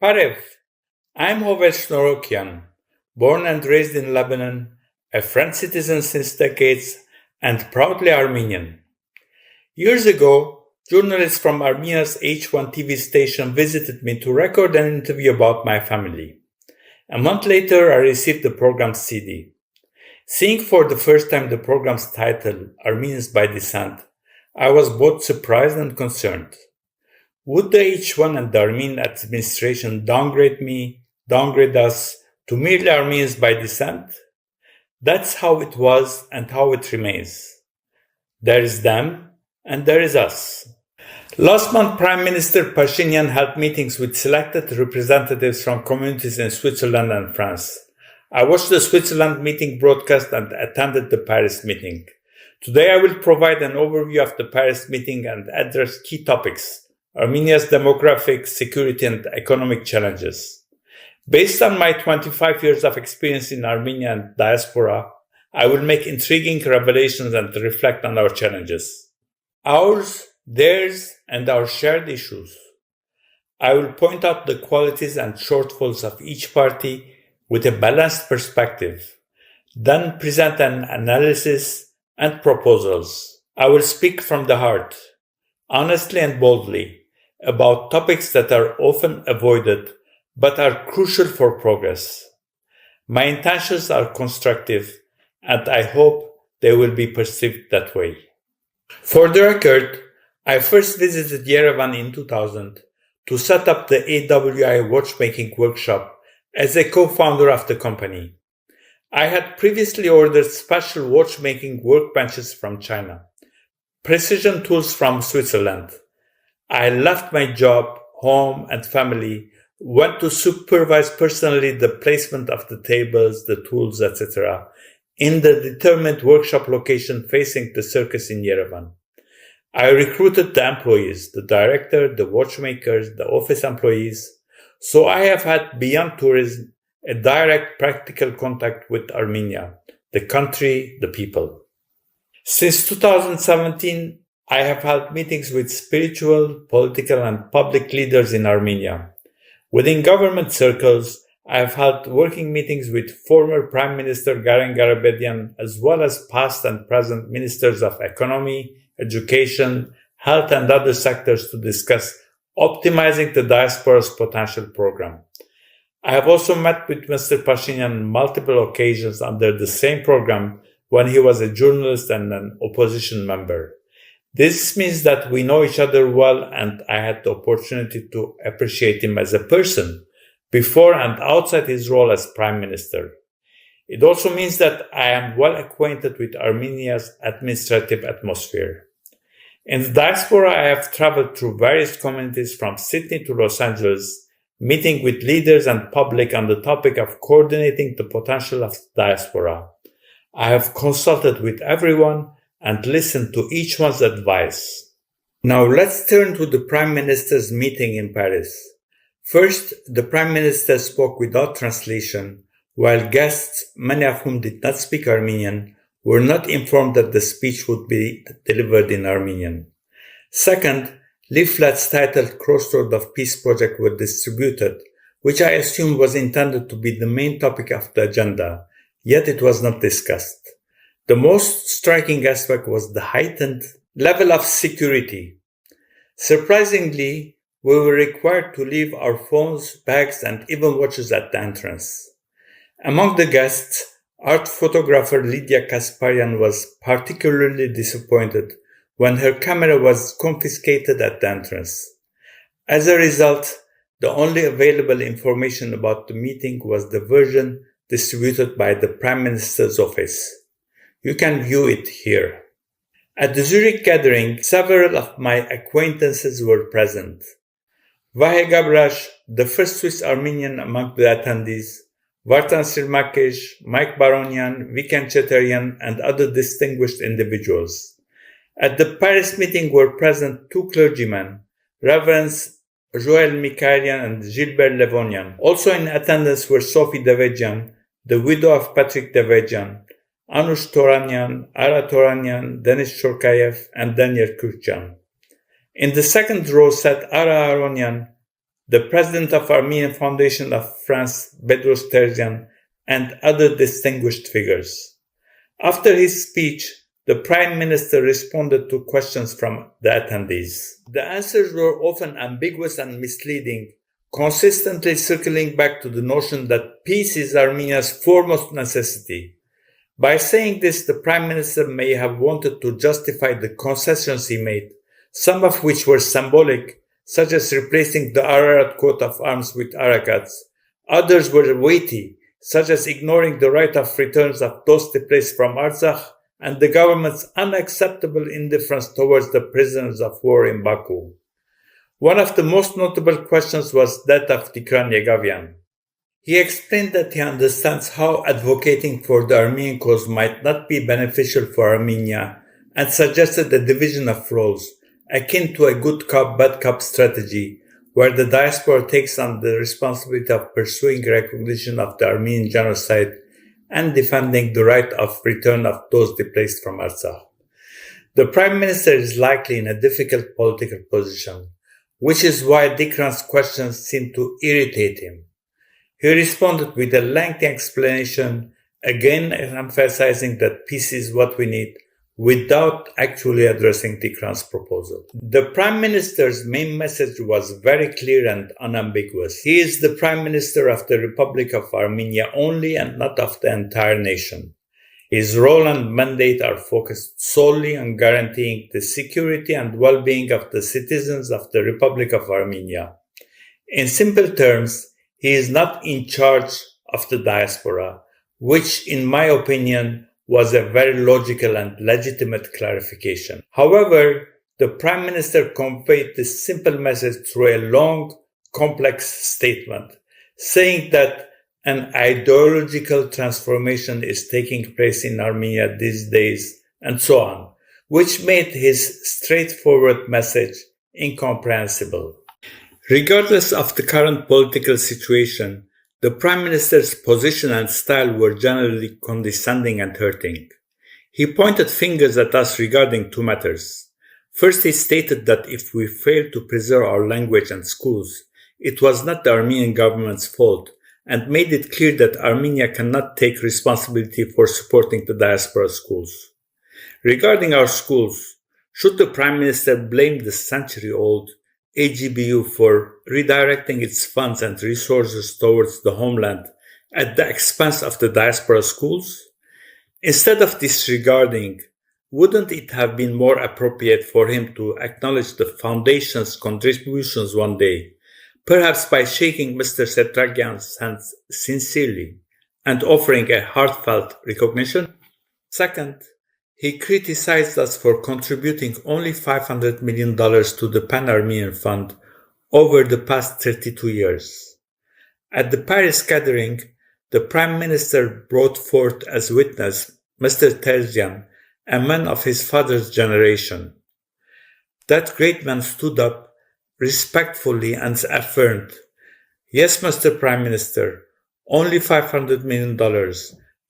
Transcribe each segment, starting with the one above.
Parev, I'm Hovel Chenorhokian, born and raised in Lebanon, a French citizen since decades, and proudly Armenian. Years ago, journalists from Armenia's H1 TV station visited me to record an interview about my family. A month later, I received the program's CD. Seeing for the first time the program's title, Armenians by Descent, I was both surprised and concerned. Would the H1 and the Armenian administration downgrade us to merely Armenians by descent? That's how it was and how it remains. There is them and there is us. Last month, Prime Minister Pashinyan held meetings with selected representatives from communities in Switzerland and France. I watched the Switzerland meeting broadcast and attended the Paris meeting. Today, I will provide an overview of the Paris meeting and address key topics: Armenia's demographic, security, and economic challenges. Based on my 25 years of experience in Armenia and diaspora, I will make intriguing revelations and reflect on our challenges. Ours, theirs, and our shared issues. I will point out the qualities and shortfalls of each party with a balanced perspective, then present an analysis and proposals. I will speak from the heart, honestly and boldly, about topics that are often avoided but are crucial for progress. My intentions are constructive, and I hope they will be perceived that way. For the record, I first visited Yerevan in 2000 to set up the AWI watchmaking workshop as a co-founder of the company. I had previously ordered special watchmaking workbenches from China, precision tools from Switzerland. I left my job, home, and family, went to supervise personally the placement of the tables, the tools, etc., in the determined workshop location facing the circus in Yerevan. I recruited the employees, the director, the watchmakers, the office employees, so I have had beyond tourism a direct practical contact with Armenia, the country, the people. Since 2017, I have held meetings with spiritual, political, and public leaders in Armenia. Within government circles, I have held working meetings with former Prime Minister Garen Garabedian, as well as past and present ministers of economy, education, health, and other sectors to discuss optimizing the diaspora's potential program. I have also met with Mr. Pashinyan on multiple occasions under the same program when he was a journalist and an opposition member. This means that we know each other well, and I had the opportunity to appreciate him as a person before and outside his role as Prime Minister. It also means that I am well acquainted with Armenia's administrative atmosphere. In the diaspora, I have traveled through various communities from Sydney to Los Angeles, meeting with leaders and public on the topic of coordinating the potential of the diaspora. I have consulted with everyone and listened to each one's advice. Now let's turn to the Prime Minister's meeting in Paris. First, the Prime Minister spoke without translation, while guests, many of whom did not speak Armenian, were not informed that the speech would be delivered in Armenian. Second, leaflets titled Crossroad of Peace Project were distributed, which I assumed was intended to be the main topic of the agenda, yet it was not discussed. The most striking aspect was the heightened level of security. Surprisingly, we were required to leave our phones, bags, and even watches at the entrance. Among the guests, art photographer Lydia Kasparian was particularly disappointed when her camera was confiscated at the entrance. As a result, the only available information about the meeting was the version distributed by the Prime Minister's office. You can view it here. At the Zurich gathering, several of my acquaintances were present. Vahe Gabrash, the first Swiss Armenian among the attendees, Vartan Sirmakesh, Mike Baronian, Viken Cheterian, and other distinguished individuals. At the Paris meeting were present two clergymen, Reverends Joël Mikaelian and Gilbert Levonian. Also in attendance were Sophie Devedjian, the widow of Patrick Devedjian, Anush Toranyan, Ara Toranyan, Denis Shorkayev, and Daniel Kurchan. In the second row sat Ara Aronian, the president of Armenian Foundation of France, Bedros Terzian, and other distinguished figures. After his speech, the Prime Minister responded to questions from the attendees. The answers were often ambiguous and misleading, consistently circling back to the notion that peace is Armenia's foremost necessity. By saying this, the Prime Minister may have wanted to justify the concessions he made, some of which were symbolic, such as replacing the Ararat coat of arms with Aragats. Others were weighty, such as ignoring the right of returns of those displaced from Artsakh and the government's unacceptable indifference towards the prisoners of war in Baku. One of the most notable questions was that of Tikran Yegavian. He explained that he understands how advocating for the Armenian cause might not be beneficial for Armenia and suggested a division of roles, akin to a good cop, bad cop strategy, where the diaspora takes on the responsibility of pursuing recognition of the Armenian genocide and defending the right of return of those displaced from Artsakh. The Prime Minister is likely in a difficult political position, which is why Dikran's questions seem to irritate him. He responded with a lengthy explanation, again emphasizing that peace is what we need, without actually addressing Dikran's proposal. The Prime Minister's main message was very clear and unambiguous. He is the Prime Minister of the Republic of Armenia only and not of the entire nation. His role and mandate are focused solely on guaranteeing the security and well-being of the citizens of the Republic of Armenia. In simple terms, he is not in charge of the diaspora, which, in my opinion, was a very logical and legitimate clarification. However, the Prime Minister conveyed this simple message through a long, complex statement, saying that an ideological transformation is taking place in Armenia these days, and so on, which made his straightforward message incomprehensible. Regardless of the current political situation, the Prime Minister's position and style were generally condescending and hurting. He pointed fingers at us regarding two matters. First, he stated that if we failed to preserve our language and schools, it was not the Armenian government's fault, and made it clear that Armenia cannot take responsibility for supporting the diaspora schools. Regarding our schools, should the Prime Minister blame the century-old AGBU for redirecting its funds and resources towards the homeland at the expense of the diaspora schools? Instead of disregarding, wouldn't it have been more appropriate for him to acknowledge the foundation's contributions one day, perhaps by shaking Mr. Setragian's hands sincerely and offering a heartfelt recognition? Second, he criticized us for contributing only $500 million to the Pan-Armenian Fund over the past 32 years. At the Paris gathering, the Prime Minister brought forth as witness Mr. Terzian, a man of his father's generation. That great man stood up respectfully and affirmed, "Yes, Mr. Prime Minister, only $500 million,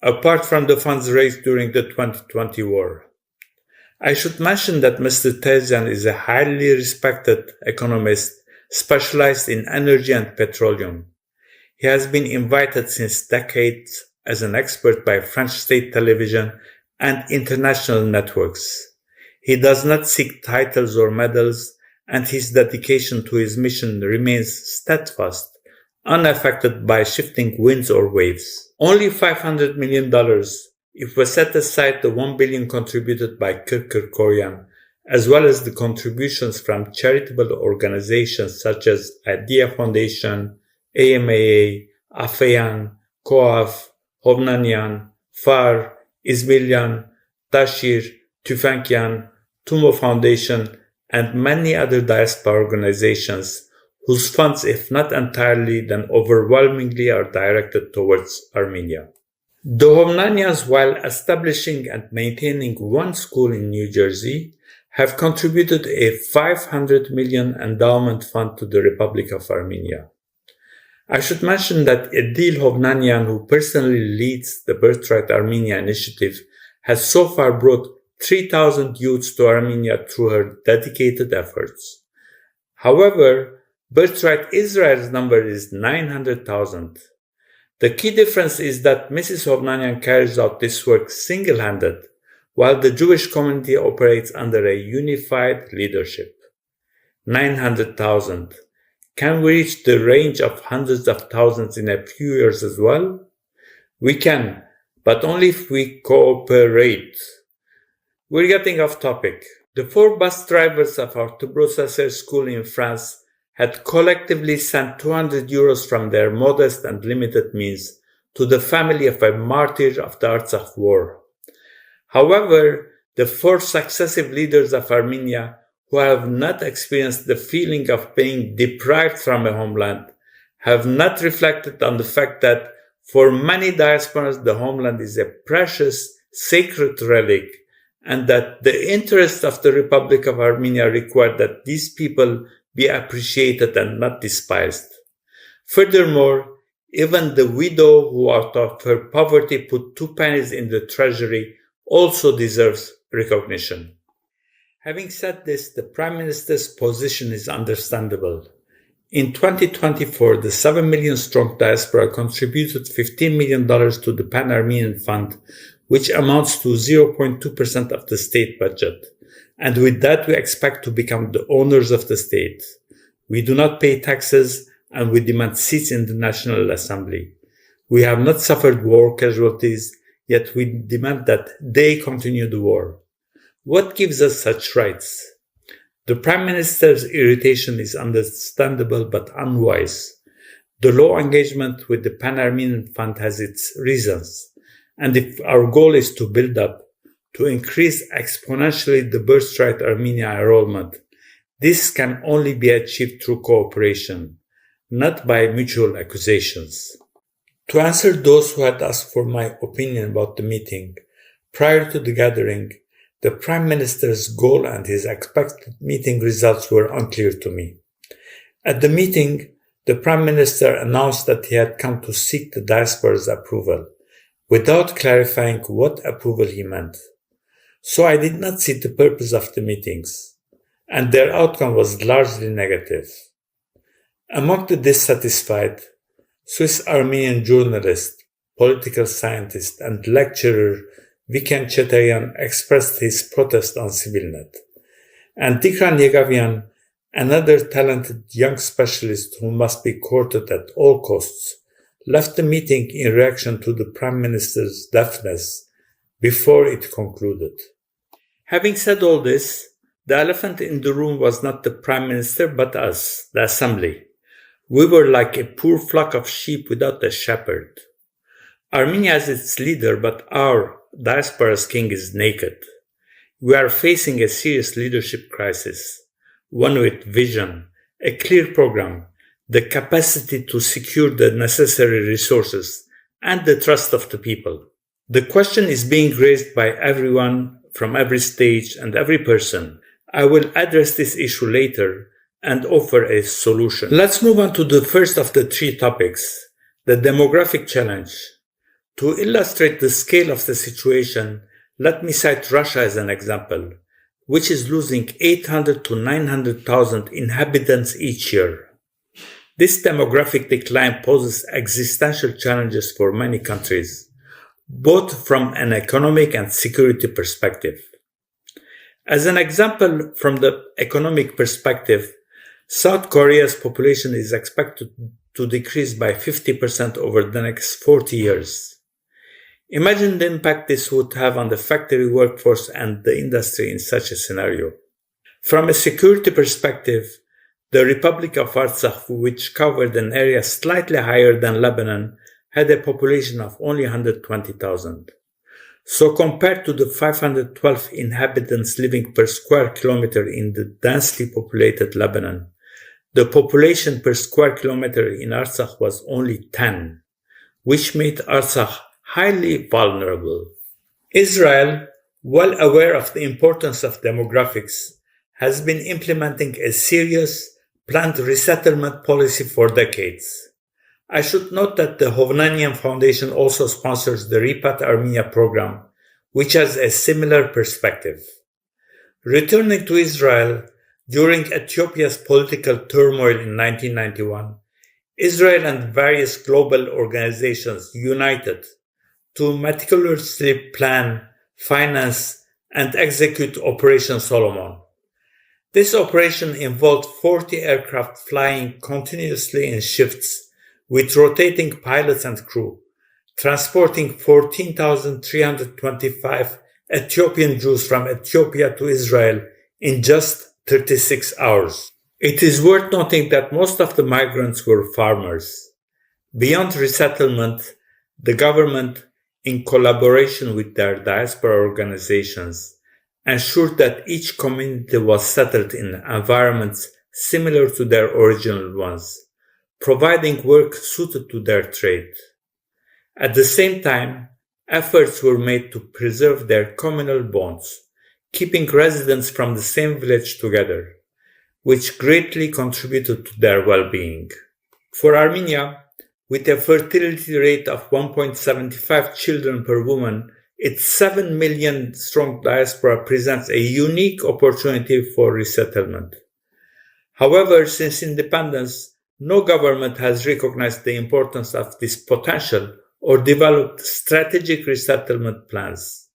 apart from the funds raised during the 2020 war." I should mention that Mr. Terzian is a highly respected economist specialized in energy and petroleum. He has been invited since decades as an expert by French state television and international networks. He does not seek titles or medals, and his dedication to his mission remains steadfast, unaffected by shifting winds or waves. Only $500 million, if we set aside the $1 billion contributed by Chenorhokian, as well as the contributions from charitable organizations such as Idea Foundation, AMAA, AFEAN, COAF, Hovnanian, FAR, Izmilian, Tashir, Tüfekyan, Tumo Foundation, and many other diaspora organizations whose funds, if not entirely, then overwhelmingly are directed towards Armenia. The Hovnanians, while establishing and maintaining one school in New Jersey, have contributed a $500 million endowment fund to the Republic of Armenia. I should mention that Edil Hovnanian, who personally leads the Birthright Armenia initiative, has so far brought 3,000 youths to Armenia through her dedicated efforts. However, Birthright Israel's number is 900,000. The key difference is that Mrs. Hovnanian carries out this work single-handed, while the Jewish community operates under a unified leadership. 900,000. Can we reach the range of hundreds of thousands in a few years as well? We can, but only if we cooperate. We're getting off topic. The 4 bus drivers of our Toulouse school in France had collectively sent 200 euros from their modest and limited means to the family of a martyr of the Artsakh war. However, the 4 successive leaders of Armenia who have not experienced the feeling of being deprived from a homeland have not reflected on the fact that for many diasporas the homeland is a precious, sacred relic, and that the interests of the Republic of Armenia require that these people be appreciated and not despised. Furthermore, even the widow who out of her poverty put 2 pennies in the treasury also deserves recognition. Having said this, the Prime Minister's position is understandable. In 2024, the 7 million strong diaspora contributed $15 million to the Pan-Armenian Fund, which amounts to 0.2% of the state budget. And with that, we expect to become the owners of the state. We do not pay taxes, and we demand seats in the National Assembly. We have not suffered war casualties, yet we demand that they continue the war. What gives us such rights? The Prime Minister's irritation is understandable but unwise. The low engagement with the Pan-Armenian Fund has its reasons, and if our goal is to build up, to increase exponentially the Birthright Armenia enrollment, this can only be achieved through cooperation, not by mutual accusations. To answer those who had asked for my opinion about the meeting, prior to the gathering, the Prime Minister's goal and his expected meeting results were unclear to me. At the meeting, the Prime Minister announced that he had come to seek the diaspora's approval, without clarifying what approval he meant. So I did not see the purpose of the meetings, and their outcome was largely negative. Among the dissatisfied, Swiss Armenian journalist, political scientist, and lecturer Viken Chetaryan expressed his protest on CivilNet, and Tikran Yegavian, another talented young specialist who must be courted at all costs, left the meeting in reaction to the Prime Minister's deafness before it concluded. Having said all this, the elephant in the room was not the Prime Minister but us, the Assembly. We were like a poor flock of sheep without a shepherd. Armenia has its leader, but our diaspora's king is naked. We are facing a serious leadership crisis, one with vision, a clear program, the capacity to secure the necessary resources, and the trust of the people. The question is being raised by everyone from every stage and every person. I will address this issue later and offer a solution. Let's move on to the first of the 3 topics, the demographic challenge. To illustrate the scale of the situation, let me cite Russia as an example, which is losing 800 to 900,000 inhabitants each year. This demographic decline poses existential challenges for many countries, both from an economic and security perspective. As an example from the economic perspective, South Korea's population is expected to decrease by 50% over the next 40 years. Imagine the impact this would have on the factory workforce and the industry in such a scenario. From a security perspective, the Republic of Artsakh, which covered an area slightly higher than Lebanon, had a population of only 120,000. So compared to the 512 inhabitants living per square kilometer in the densely populated Lebanon, the population per square kilometer in Artsakh was only 10, which made Artsakh highly vulnerable. Israel, well aware of the importance of demographics, has been implementing a serious, planned resettlement policy for decades. I should note that the Hovnanian Foundation also sponsors the Repat Armenia program, which has a similar perspective. Returning to Israel, During Ethiopia's political turmoil in 1991, Israel and various global organizations united to meticulously plan, finance, and execute Operation Solomon. This operation involved 40 aircraft flying continuously in shifts with rotating pilots and crew, transporting 14,325 Ethiopian Jews from Ethiopia to Israel in just 36 hours. It is worth noting that most of the migrants were farmers. Beyond resettlement, the government, in collaboration with their diaspora organizations, ensured that each community was settled in environments similar to their original ones, providing work suited to their trade. At the same time, efforts were made to preserve their communal bonds, keeping residents from the same village together, which greatly contributed to their well-being. For Armenia, with a fertility rate of 1.75 children per woman, its 7 million strong diaspora presents a unique opportunity for resettlement. However, since independence, no government has recognized the importance of this potential or developed strategic resettlement plans.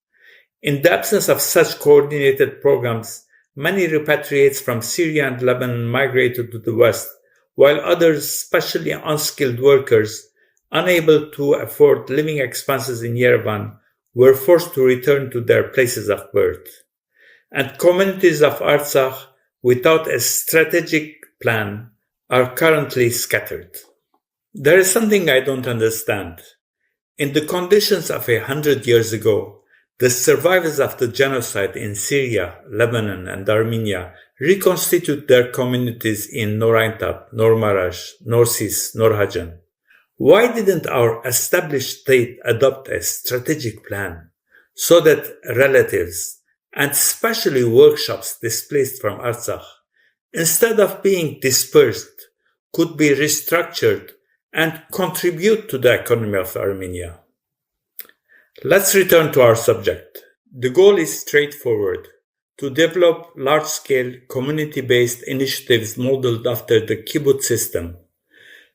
In the absence of such coordinated programs, many repatriates from Syria and Lebanon migrated to the West, while others, especially unskilled workers, unable to afford living expenses in Yerevan, were forced to return to their places of birth. And communities of Artsakh, without a strategic plan, are currently scattered. There is something I don't understand. In the conditions of 100 years ago, the survivors of the genocide in Syria, Lebanon, and Armenia reconstitute their communities in Nor Aintab, Nor Marash, Nor Sis, Nor Hajan. Why didn't our established state adopt a strategic plan so that relatives, and especially workshops displaced from Artsakh, instead of being dispersed, could be restructured and contribute to the economy of Armenia? Let's return to our subject. The goal is straightforward: to develop large-scale community-based initiatives modeled after the kibbutz system.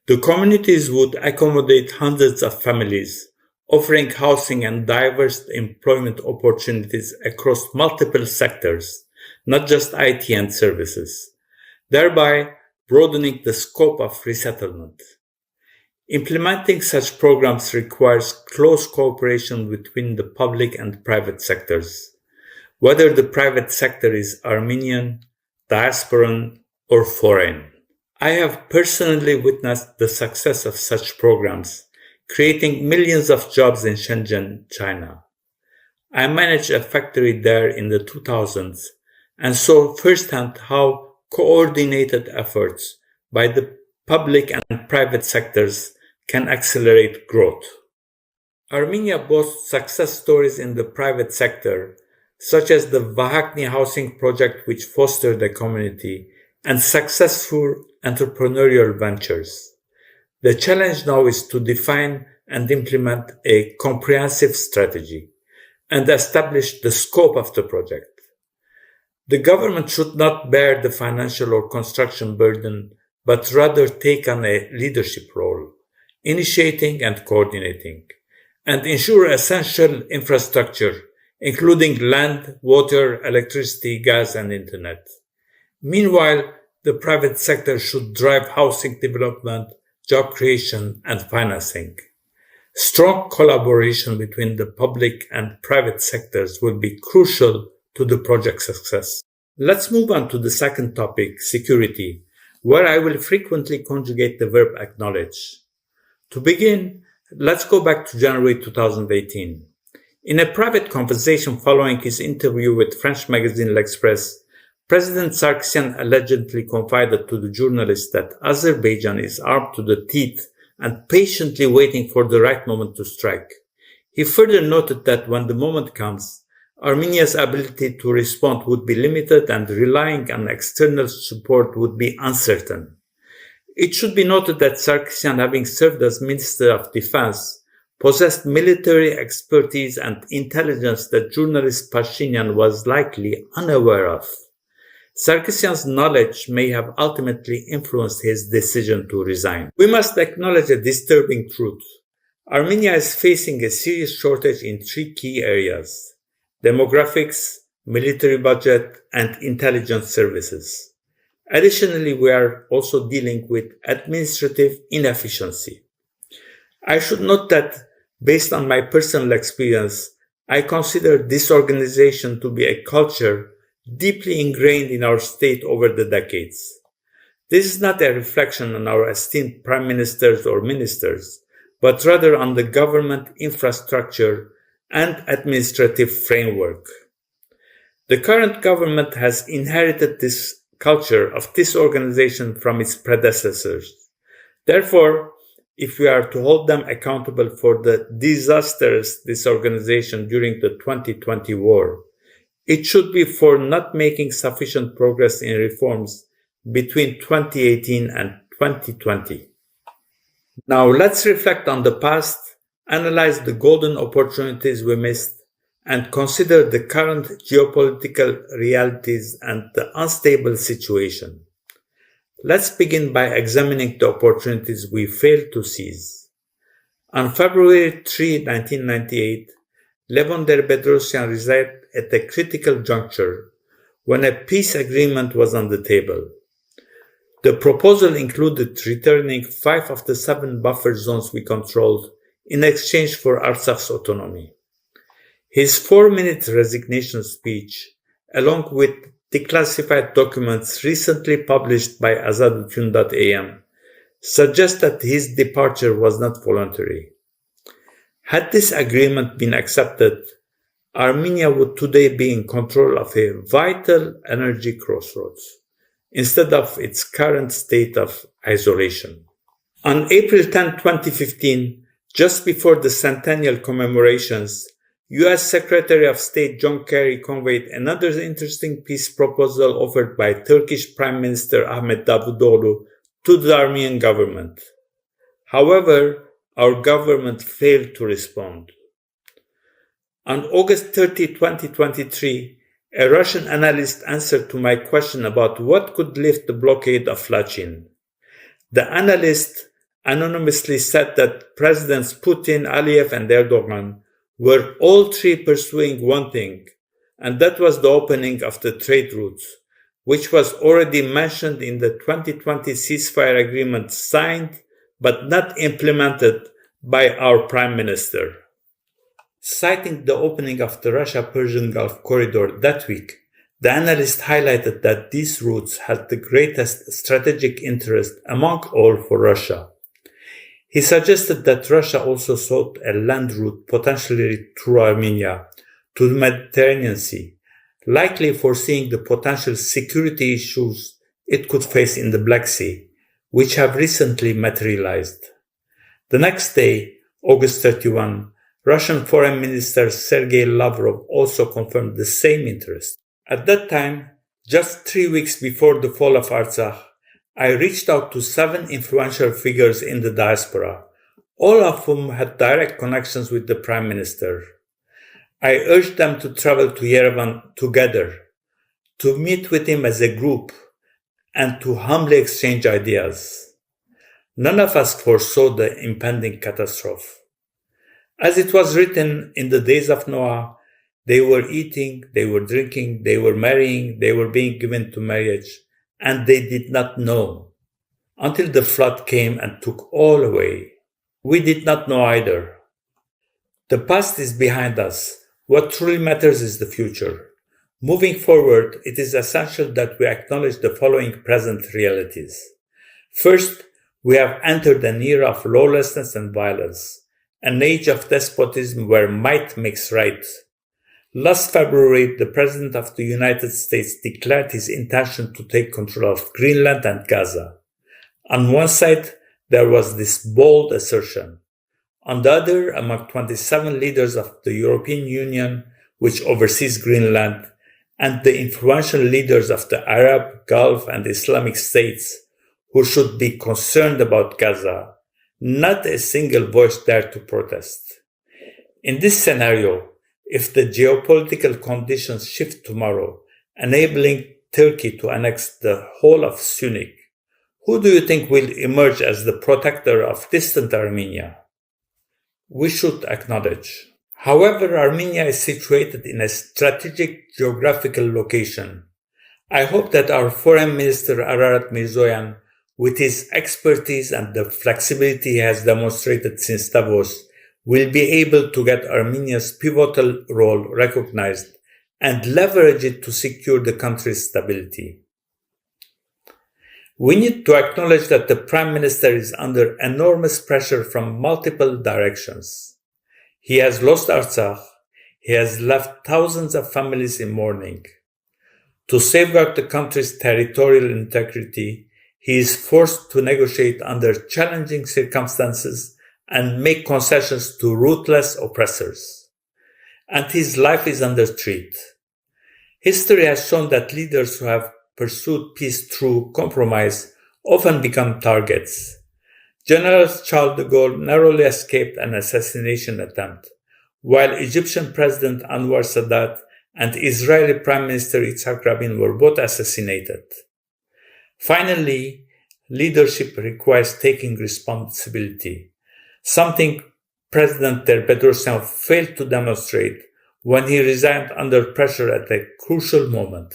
The communities would accommodate hundreds of families, offering housing and diverse employment opportunities across multiple sectors, not just IT and services, thereby broadening the scope of resettlement. Implementing such programs requires close cooperation between the public and private sectors, whether the private sector is Armenian, diasporan, or foreign. I have personally witnessed the success of such programs, creating millions of jobs in Shenzhen, China. I managed a factory there in the 2000s and saw firsthand how coordinated efforts by the public and private sectors can accelerate growth. Armenia boasts success stories in the private sector, such as the Vahakni housing project, which fostered the community, and successful entrepreneurial ventures. The challenge now is to define and implement a comprehensive strategy and establish the scope of the project. The government should not bear the financial or construction burden, but rather take on a leadership role, initiating and coordinating, and ensure essential infrastructure, including land, water, electricity, gas, and internet. Meanwhile, the private sector should drive housing development, job creation, and financing. Strong collaboration between the public and private sectors will be crucial to the project's success. Let's move on to the second topic, security, where I will frequently conjugate the verb acknowledge. To begin, let's go back to January 2018. In a private conversation following his interview with French magazine L'Express, President Sargsyan allegedly confided to the journalist that Azerbaijan is armed to the teeth and patiently waiting for the right moment to strike. He further noted that when the moment comes, Armenia's ability to respond would be limited and relying on external support would be uncertain. It should be noted that Sargsyan, having served as Minister of Defense, possessed military expertise and intelligence that journalist Pashinyan was likely unaware of. Sarkisyan's knowledge may have ultimately influenced his decision to resign. We must acknowledge a disturbing truth. Armenia is facing a serious shortage in three key areas: demographics, military budget, and intelligence services. Additionally, we are also dealing with administrative inefficiency. I should note that, based on my personal experience, I consider disorganization to be a culture deeply ingrained in our state over the decades. This is not a reflection on our esteemed prime ministers or ministers, but rather on the government infrastructure and administrative framework. The current government has inherited this culture of disorganization from its predecessors. Therefore, if we are to hold them accountable for the disastrous disorganization during the 2020 war, it should be for not making sufficient progress in reforms between 2018 and 2020. Now let's reflect on the past, analyze the golden opportunities we missed, and consider the current geopolitical realities and the unstable situation. Let's begin by examining the opportunities we failed to seize. On February 3, 1998, Levon Bedrosian resigned at a critical juncture when a peace agreement was on the table. The proposal included returning 5 of the 7 buffer zones we controlled in exchange for Artsak's autonomy. His 4-minute resignation speech, along with declassified documents recently published by Azadutun.am, suggest that his departure was not voluntary. Had this agreement been accepted, Armenia would today be in control of a vital energy crossroads, instead of its current state of isolation. On April 10, 2015, just before the centennial commemorations, U.S. Secretary of State John Kerry conveyed another interesting peace proposal offered by Turkish Prime Minister Ahmet Davutoğlu to the Armenian government. However, our government failed to respond. On August 30, 2023, a Russian analyst answered to my question about what could lift the blockade of Lachin. The analyst anonymously said that Presidents Putin, Aliyev, and Erdogan were all three pursuing one thing, and that was the opening of the trade routes, which was already mentioned in the 2020 ceasefire agreement signed but not implemented by our Prime Minister. Citing the opening of the Russia-Persian Gulf corridor that week, the analyst highlighted that these routes had the greatest strategic interest among all for Russia. He suggested that Russia also sought a land route potentially through Armenia to the Mediterranean Sea, likely foreseeing the potential security issues it could face in the Black Sea, which have recently materialized. The next day, August 31, Russian Foreign Minister Sergei Lavrov also confirmed the same interest. At that time, just 3 weeks before the fall of Artsakh, I reached out to 7 influential figures in the diaspora, all of whom had direct connections with the Prime Minister. I urged them to travel to Yerevan together, to meet with him as a group, and to humbly exchange ideas. None of us foresaw the impending catastrophe. As it was written in the days of Noah, they were eating, they were drinking, they were marrying, they were being given to marriage, and they did not know, until the flood came and took all away. We did not know either. The past is behind us. What truly matters is the future. Moving forward, it is essential that we acknowledge the following present realities. First, we have entered an era of lawlessness and violence, an age of despotism where might makes right. Last February, the President of the United States declared his intention to take control of Greenland and Gaza. On one side, there was this bold assertion. On the other, among 27 leaders of the European Union, which oversees Greenland, and the influential leaders of the Arab, Gulf, and Islamic states, who should be concerned about Gaza, not a single voice dared to protest. In this scenario, if the geopolitical conditions shift tomorrow, enabling Turkey to annex the whole of Syunik, who do you think will emerge as the protector of distant Armenia? We should acknowledge. However, Armenia is situated in a strategic geographical location. I hope that our Foreign Minister Ararat Mirzoyan, with his expertise and the flexibility he has demonstrated since Davos, will be able to get Armenia's pivotal role recognized and leverage it to secure the country's stability. We need to acknowledge that the Prime Minister is under enormous pressure from multiple directions. He has lost Artsakh. He has left thousands of families in mourning. To safeguard the country's territorial integrity, he is forced to negotiate under challenging circumstances and make concessions to ruthless oppressors. And his life is under threat. History has shown that leaders who have pursued peace through compromise often become targets. General Charles de Gaulle narrowly escaped an assassination attempt, while Egyptian President Anwar Sadat and Israeli Prime Minister Yitzhak Rabin were both assassinated. Finally, leadership requires taking responsibility, something President Bedrosian failed to demonstrate when he resigned under pressure at a crucial moment.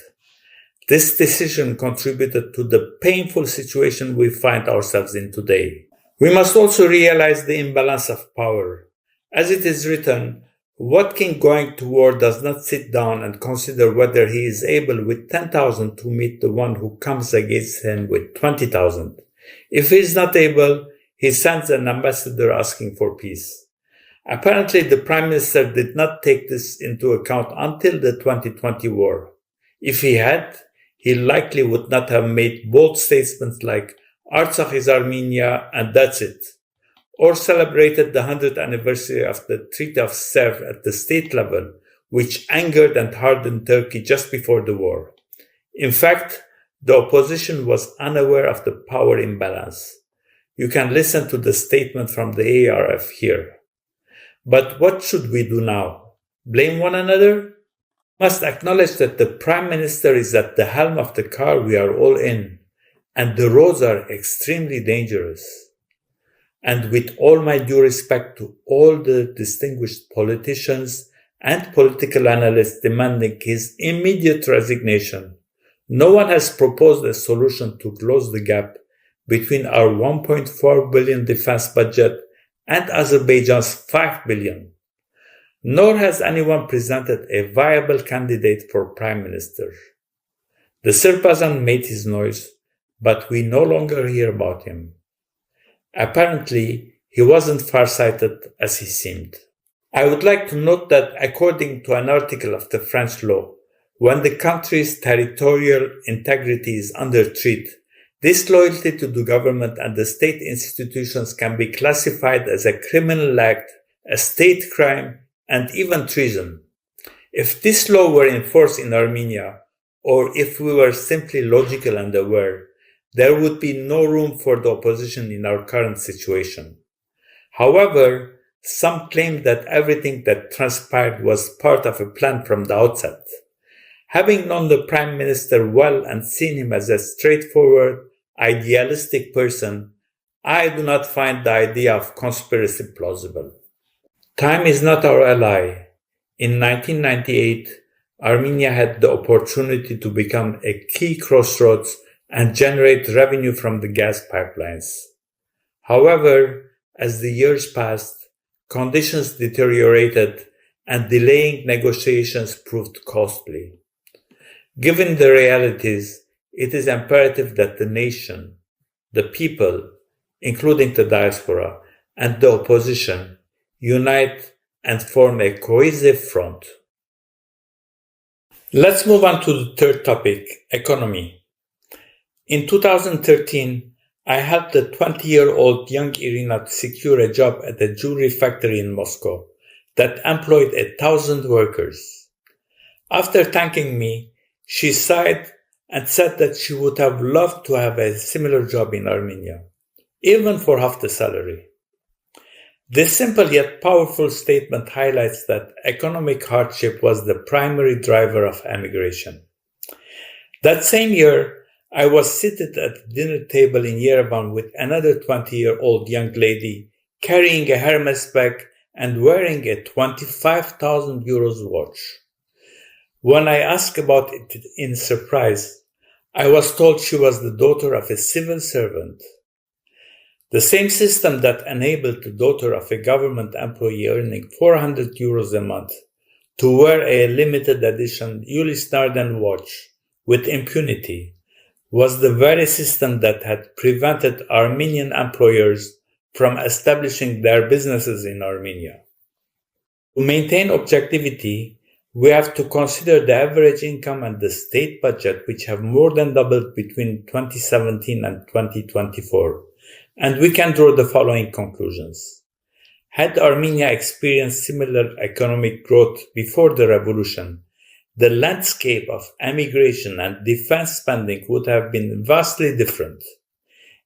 This decision contributed to the painful situation we find ourselves in today. We must also realize the imbalance of power. As it is written, what king going to war does not sit down and consider whether he is able with 10,000 to meet the one who comes against him with 20,000? If he is not able, he sends an ambassador asking for peace. Apparently, the Prime Minister did not take this into account until the 2020 war. If he had, he likely would not have made bold statements like, Artsakh is Armenia and that's it, or celebrated the 100th anniversary of the Treaty of Sèvres at the state level, which angered and hardened Turkey just before the war. In fact, the opposition was unaware of the power imbalance. You can listen to the statement from the ARF here. But what should we do now? Blame one another? We must acknowledge that the Prime Minister is at the helm of the car we are all in, and the roads are extremely dangerous. And with all my due respect to all the distinguished politicians and political analysts demanding his immediate resignation, no one has proposed a solution to close the gap between our 1.4 billion defense budget and Azerbaijan's 5 billion. Nor has anyone presented a viable candidate for Prime Minister. The Sirpazan made his noise, but we no longer hear about him. Apparently, he wasn't far-sighted as he seemed. I would like to note that according to an article of the French law, when the country's territorial integrity is under threat, disloyalty to the government and the state institutions can be classified as a criminal act, a state crime, and even treason. If this law were enforced in Armenia, or if we were simply logical and aware, there would be no room for the opposition in our current situation. However, some claim that everything that transpired was part of a plan from the outset. Having known the Prime Minister well and seen him as a straightforward, idealistic person, I do not find the idea of conspiracy plausible. Time is not our ally. In 1998, Armenia had the opportunity to become a key crossroads and generate revenue from the gas pipelines. However, as the years passed, conditions deteriorated and delaying negotiations proved costly. Given the realities, it is imperative that the nation, the people, including the diaspora, and the opposition unite and form a cohesive front. Let's move on to the third topic, economy. In 2013, I helped the 20-year-old young Irina to secure a job at a jewelry factory in Moscow that employed 1,000 workers. After thanking me, she sighed and said that she would have loved to have a similar job in Armenia, even for half the salary. This simple yet powerful statement highlights that economic hardship was the primary driver of emigration. That same year, I was seated at the dinner table in Yerevan with another 20-year-old young lady carrying a Hermes bag and wearing a 25,000 euros watch. When I asked about it in surprise, I was told she was the daughter of a civil servant. The same system that enabled the daughter of a government employee earning 400 euros a month to wear a limited edition Ulysse Nardin watch with impunity was the very system that had prevented Armenian employers from establishing their businesses in Armenia. To maintain objectivity, we have to consider the average income and the state budget, which have more than doubled between 2017 and 2024, and we can draw the following conclusions. Had Armenia experienced similar economic growth before the revolution, the landscape of emigration and defense spending would have been vastly different.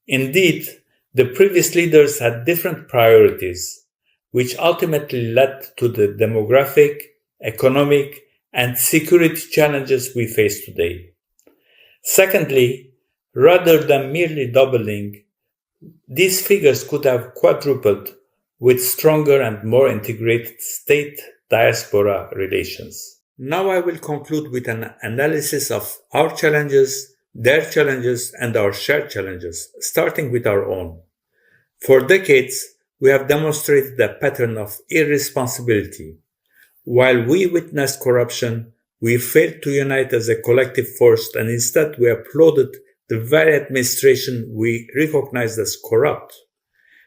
Indeed, the previous leaders had different priorities, which ultimately led to the demographic, economic, and security challenges we face today. Secondly, rather than merely doubling, these figures could have quadrupled with stronger and more integrated state-diaspora relations. Now I will conclude with an analysis of our challenges, their challenges, and our shared challenges, starting with our own. For decades, we have demonstrated a pattern of irresponsibility. While we witnessed corruption, we failed to unite as a collective force, and instead we applauded the very administration we recognized as corrupt.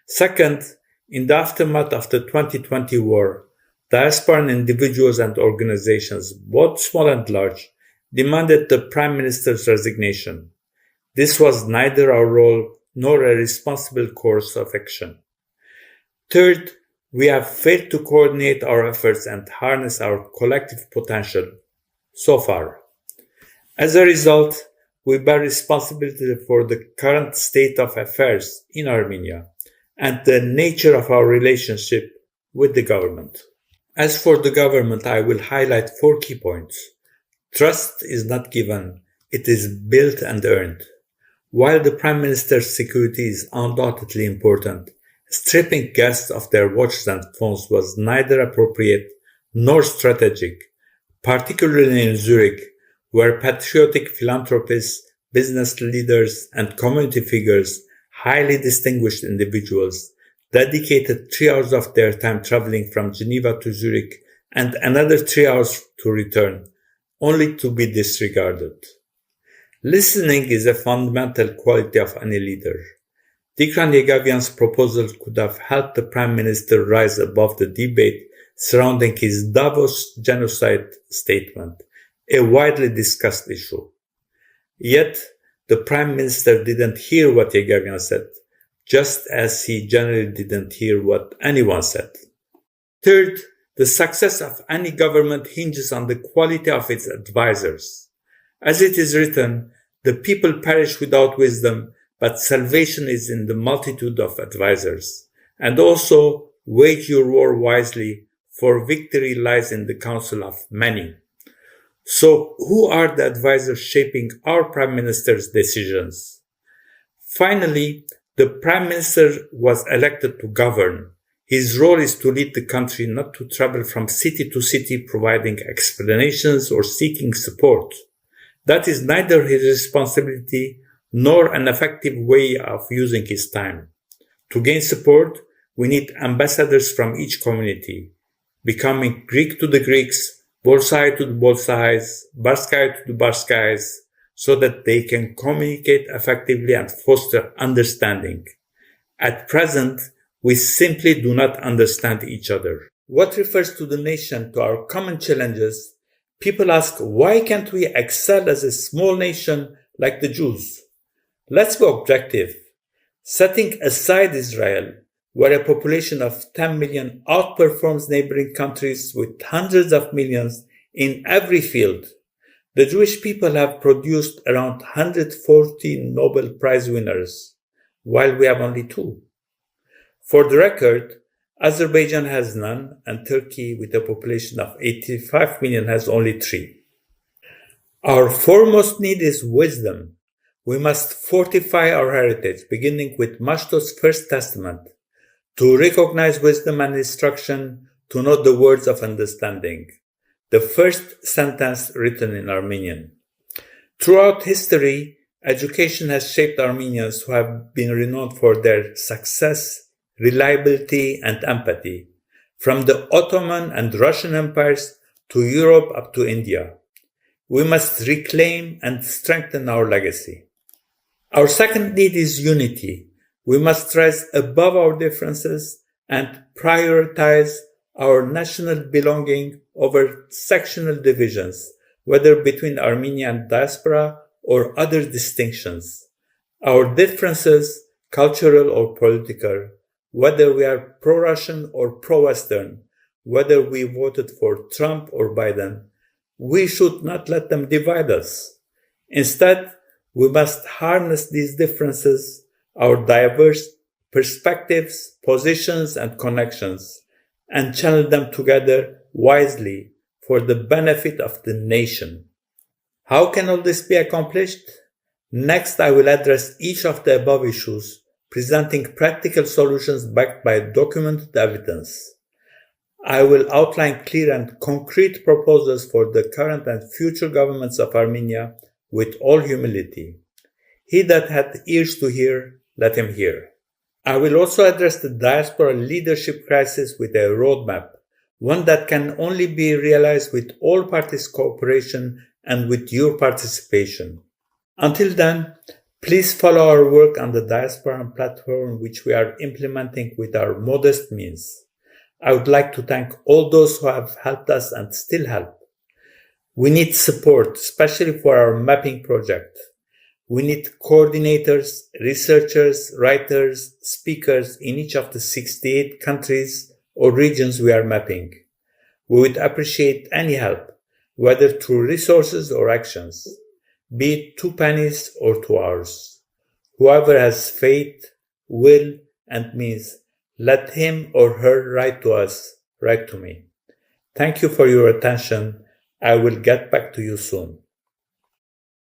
Second, in the aftermath of the 2020 war, diasporan individuals and organizations, both small and large, demanded the Prime Minister's resignation. This was neither our role nor a responsible course of action. Third, we have failed to coordinate our efforts and harness our collective potential so far. As a result, we bear responsibility for the current state of affairs in Armenia and the nature of our relationship with the government. As for the government, I will highlight 4 key points. Trust is not given, it is built and earned. While the Prime Minister's security is undoubtedly important, stripping guests of their watches and phones was neither appropriate nor strategic, particularly in Zurich, where patriotic philanthropists, business leaders, and community figures, highly distinguished individuals, dedicated 3 hours of their time traveling from Geneva to Zurich and another 3 hours to return, only to be disregarded. Listening is a fundamental quality of any leader. Tikran Yegavian's proposal could have helped the Prime Minister rise above the debate surrounding his Davos genocide statement, a widely discussed issue. Yet, the Prime Minister didn't hear what Yegavian said, just as he generally didn't hear what anyone said. Third, the success of any government hinges on the quality of its advisors. As it is written, the people perish without wisdom, but salvation is in the multitude of advisors. And also, wage your war wisely, for victory lies in the counsel of many. So, who are the advisors shaping our Prime Minister's decisions? Finally, the Prime Minister was elected to govern. His role is to lead the country, not to travel from city to city providing explanations or seeking support. That is neither his responsibility nor an effective way of using his time. To gain support, we need ambassadors from each community, becoming Greek to the Greeks, Bolsai to the Bolsais, Barskai to the Barskais, so that they can communicate effectively and foster understanding. At present, we simply do not understand each other. What refers to the nation, to our common challenges, people ask, why can't we excel as a small nation like the Jews? Let's be objective. Setting aside Israel, where a population of 10 million outperforms neighboring countries with hundreds of millions in every field, the Jewish people have produced around 140 Nobel Prize winners, while we have only 2. For the record, Azerbaijan has none, and Turkey, with a population of 85 million, has only 3. Our foremost need is wisdom. We must fortify our heritage, beginning with Mashto's first testament, to recognize wisdom and instruction, to know the words of understanding, the first sentence written in Armenian. Throughout history, education has shaped Armenians who have been renowned for their success, reliability, and empathy, from the Ottoman and Russian empires to Europe up to India. We must reclaim and strengthen our legacy. Our second need is unity. We must rise above our differences and prioritize our national belonging over sectional divisions, whether between Armenia and diaspora or other distinctions. Our differences, cultural or political, whether we are pro-Russian or pro-Western, whether we voted for Trump or Biden, we should not let them divide us. Instead, we must harness these differences, our diverse perspectives, positions, and connections, and channel them together wisely for the benefit of the nation. How can all this be accomplished? Next, I will address each of the above issues, presenting practical solutions backed by documented evidence. I will outline clear and concrete proposals for the current and future governments of Armenia with all humility. He that hath ears to hear, let him hear. I will also address the diaspora leadership crisis with a roadmap, one that can only be realized with all parties' cooperation and with your participation. Until then, please follow our work on the Diaspora platform, which we are implementing with our modest means. I would like to thank all those who have helped us and still help. We need support, especially for our mapping project. We need coordinators, researchers, writers, speakers in each of the 68 countries or regions we are mapping. We would appreciate any help, whether through resources or actions, be it 2 pennies or 2 hours. Whoever has faith, will, and means, let him or her write to us, write to me. Thank you for your attention. I will get back to you soon.